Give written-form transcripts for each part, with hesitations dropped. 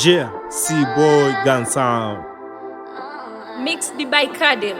Yeah, C-Boy Gun Sound. Mixed by Kadel.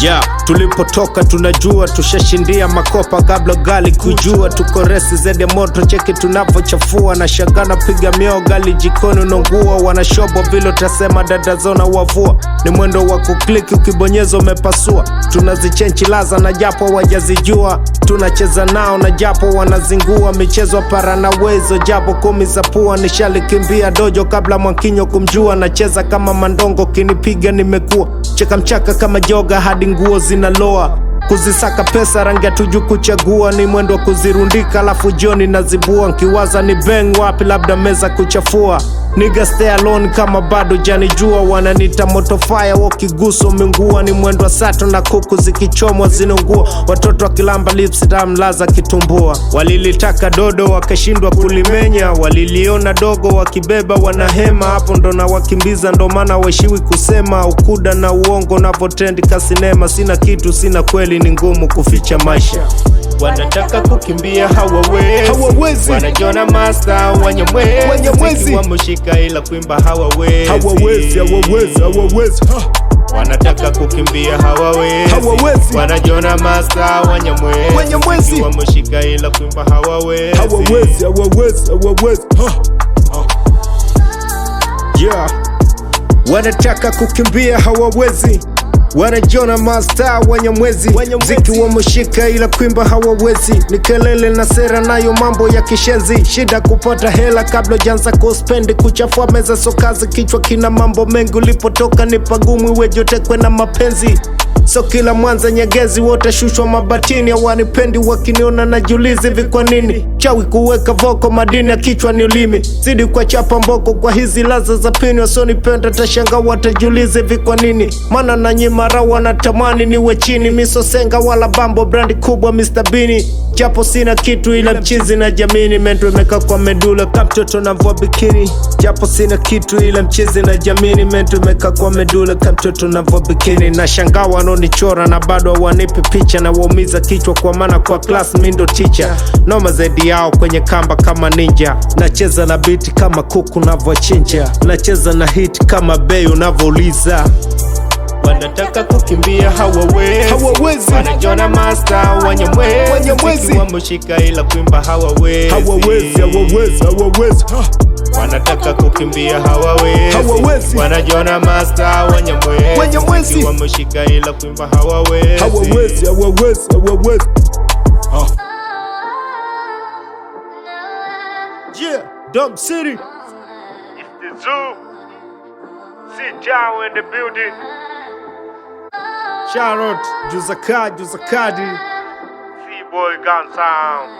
Yeah, tulipotoka tunajua, tushashindia makopa kabla gali kujua. Tuko resi zede moto, cheki tunavochafua. Na shagana piga mio gali jikoni unongua. Wanashobo vilo tasema dada zona wavua. Ni mwendo wa kukliki ukibonyezo umepasua. Tunazichenchi laza na japo wajazijua. Tunacheza nao na japo wanazingua. Michezo para na wezo japo kumi za pua. Nishalikimbia dojo kabla mwankinyo kumjua. Nacheza kama mandongo kinipiga nimekua. Cheka mchaka kama joga hadi nguo zinaloa. Kuzisaka pesa rangi hatuju kuchagua. Ni mwendo kuzirundika alafu jioni nazibua. Nkiwaza ni bang wapi labda meza kuchafua. Nigga stay alone kama bado janijua. Wananita moto fire wakiguso mingua. Ni mwendo sato na kuku zikichomwa zinungua. Watoto wakilamba lips tamlaza kitumbua. Walilitaka dodo wakashindwa kulimenya. Waliliona dogo wakibeba wanahema. Hapo ndo na wakimbiza ndo maana waishiwi kusema. Ukuda na uongo na votendi kasinema. Sina kitu sina kweli ni ngumu kuficha maisha. Wanataka kukimbia hawawezi. Wanajona master wanyamwezi. Wamushika ila kuimba hawawezi. Wanataka kukimbia hawawezi. Wanajona master wanyamwezi. Wamushika ila kuimba hawawezi. Yeah. Wanataka kukimbia hawawezi. Wanajona master wanyamwezi. Mziki wa mushika ila kuimba hawawezi. Ni kelele na sera nayo mambo ya kishenzi. Shida kupata hela kabla janza kuspendi. Kuchafua meza sokazi kichwa kina mambo mengi. Ulipotoka ni pagumu wejotekwe na mapenzi. So kila Mwanza Nyegezi wote shushwa mabatini. Hawanipendi wakiniona na julizi hivi kwa nini. Chawi kuweka voko madini ya kichwa ni ulimi. Zidi kwa chapa mboko kwa hizi laza za pini. Wasonipenda tashanga watajulizi hivi kwa nini. Mana na nyimara wanatamani niwe chini. Miso senga wala bambo brandi kubwa Mr. Beanie. Japo sina kitu ila mchizi na jamini. Mendo imeka kwa medula kamtoto na vua bikini. Japo sina kitu ila mchizi na jamini. Mendo imeka kwa medula kamtoto na vua bikini. Na shangawa nichora na bado wanipi picha. Na waumiza kichwa kwa maana kwa class mindo teacher. Noma zaidi yao kwenye kamba kama ninja. Nacheza na beat kama kuku navochinja. Nacheza na hit kama bei unavouliza. Wanataka kukimbia hawawezi. Wanajona master wanyamwezi. Wamushika ila kuimba hawawezi. Wanataka kukimbia hawawezi. Wanajona master wanyamwezi. Wamushika ila kuimba hawawezi. Yeah, Dog City. It's the zoo. Sit down in the building. Shout out Juzakadi, C-Boy Gun Sound.